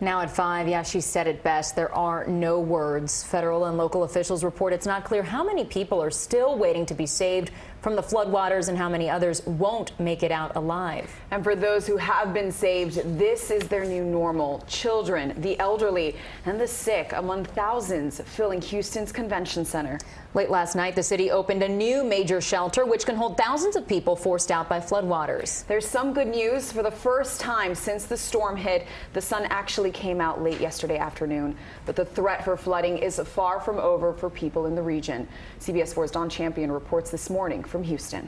Now at 5, yeah, she said it best. There are no words. Federal and local officials report it's not clear how many people are still waiting to be saved from the floodwaters and how many others won't make it out alive. And for those who have been saved, this is their new normal. Children, the elderly, and the sick among thousands filling Houston's convention center. Late last night, the city opened a new major shelter which can hold thousands of people forced out by floodwaters. There's some good news. For the first time since the storm hit, the sun actually came out late yesterday afternoon. But the threat for flooding is far from over for people in the region. CBS 4's Dawn Champion reports this morning from Houston.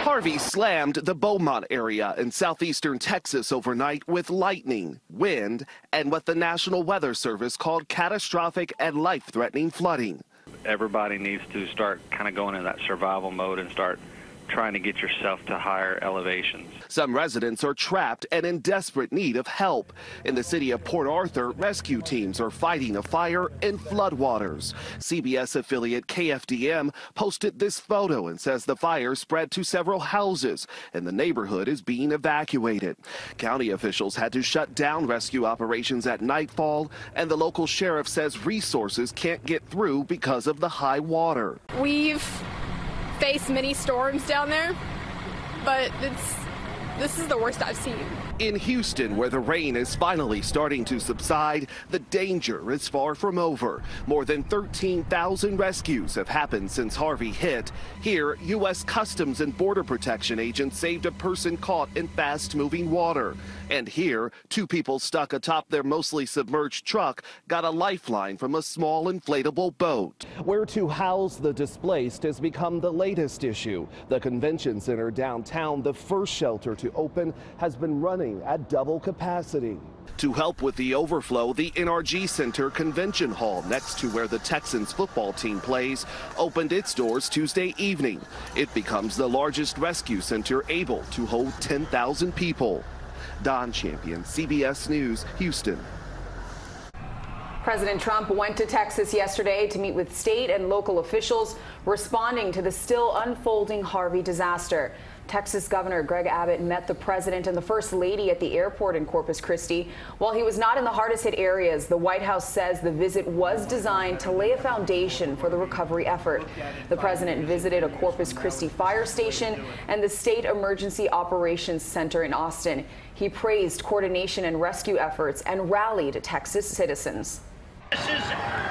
Harvey slammed the Beaumont area in southeastern Texas overnight with lightning, wind, and what the National Weather Service called catastrophic and life-threatening flooding. Everybody needs to start kind of going in that survival mode and start trying to get yourself to higher elevations. Some residents are trapped and in desperate need of help. In the city of Port Arthur, rescue teams are fighting a fire in floodwaters. CBS affiliate KFDM posted this photo and says the fire spread to several houses and the neighborhood is being evacuated. County officials had to shut down rescue operations at nightfall, and the local sheriff says resources can't get through because of the high water. We've faced many storms down there, but this is the worst I've seen. In Houston, where the rain is finally starting to subside, the danger is far from over. More than 13,000 rescues have happened since Harvey hit. Here, U.S. Customs and Border Protection agents saved a person caught in fast-moving water. And here, 2 people stuck atop their mostly submerged truck got a lifeline from a small inflatable boat. Where to house the displaced has become the latest issue. The convention center downtown, the first shelter to open, has been running at double capacity. To help with the overflow, the NRG Center Convention Hall, next to where the Texans football team plays, opened its doors Tuesday evening. It becomes the largest rescue center able to hold 10,000 people. Dawn Champion, CBS News, Houston. President Trump went to Texas yesterday to meet with state and local officials responding to the still unfolding Harvey disaster. Texas Governor Greg Abbott met the president and the First Lady at the airport in Corpus Christi. While he was not in the hardest hit areas, the White House says the visit was designed to lay a foundation for the recovery effort. The president visited a Corpus Christi fire station and the State Emergency Operations Center in Austin. He praised coordination and rescue efforts and rallied Texas citizens. This is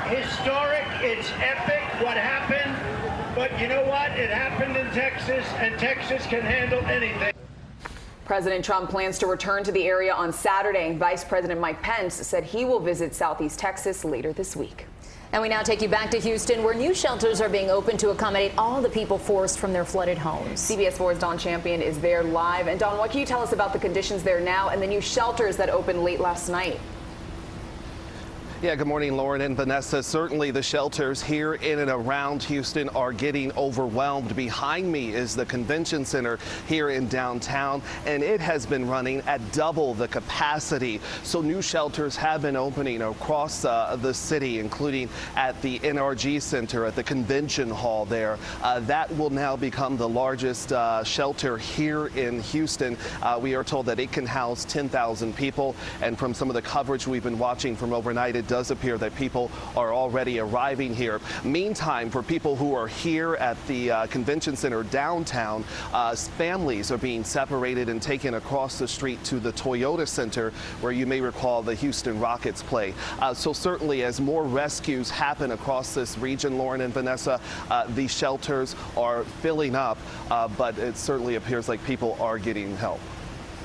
historic. It's epic what happened. But you know what? It happened in Texas, and Texas can handle anything. President Trump plans to return to the area on Saturday. Vice President Mike Pence said he will visit Southeast Texas later this week. And we now take you back to Houston, where new shelters are being opened to accommodate all the people forced from their flooded homes. CBS 4's Dawn Champion is there live. And Dawn, what can you tell us about the conditions there now and the new shelters that opened late last night? Yeah, good morning, Lauren and Vanessa. Certainly the shelters here in and around Houston are getting overwhelmed. Behind me is the convention center here in downtown, and it has been running at double the capacity. So new shelters have been opening across the city, including at the NRG Center, at the convention hall there. That will now become the largest shelter here in Houston. We are told that it can house 10,000 people, and from some of the coverage we've been watching from overnight, it does appear that people are already arriving here. Meantime, for people who are here at the convention center downtown, families are being separated and taken across the street to the Toyota Center, where you may recall the Houston Rockets play. So certainly as more rescues happen across this region, Lauren and Vanessa, these shelters are filling up, but it certainly appears like people are getting help.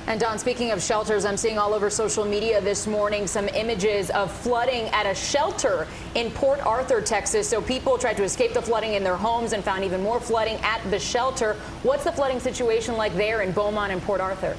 And Don, speaking of shelters, I'm seeing all over social media this morning some images of flooding at a shelter in Port Arthur, Texas. So people tried to escape the flooding in their homes and found even more flooding at the shelter. What's the flooding situation like there in Beaumont and Port Arthur?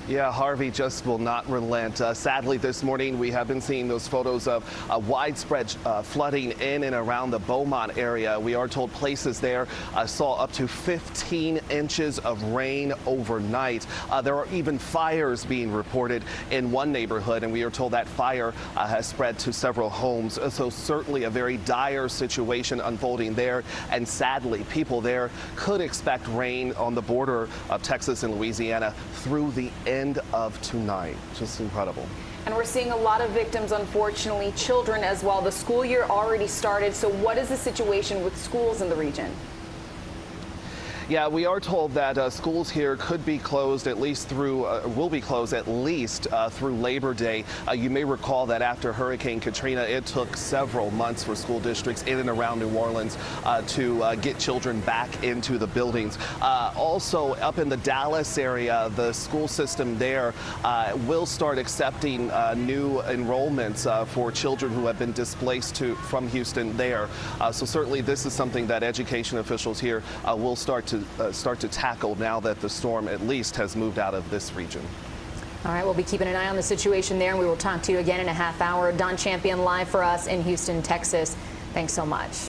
Yeah, Harvey just will not relent. Sadly, this morning we have been seeing those photos of widespread flooding in and around the Beaumont area. We are told places there saw up to 15 inches of rain overnight. There are even fires being reported in one neighborhood, and we are told that fire has spread to several homes. So certainly a very dire situation unfolding there. And sadly, people there could expect rain on the border of Texas and Louisiana through the end end of tonight. Just incredible. And we're seeing a lot of victims, unfortunately, children as well. The school year already started. So what is the situation with schools in the region? Yeah, we are told that schools here could be closed at least through, will be closed at least through Labor Day. You may recall that after Hurricane Katrina, it took several months for school districts in and around New Orleans to get children back into the buildings. Also, up in the Dallas area, the school system there will start accepting new enrollments for children who have been displaced from Houston there. So certainly this is something that education officials here will start to tackle now that the storm at least has moved out of this region. All right, we'll be keeping an eye on the situation there, and we will talk to you again in a half hour. Don Champion live for us in Houston, Texas. Thanks so much.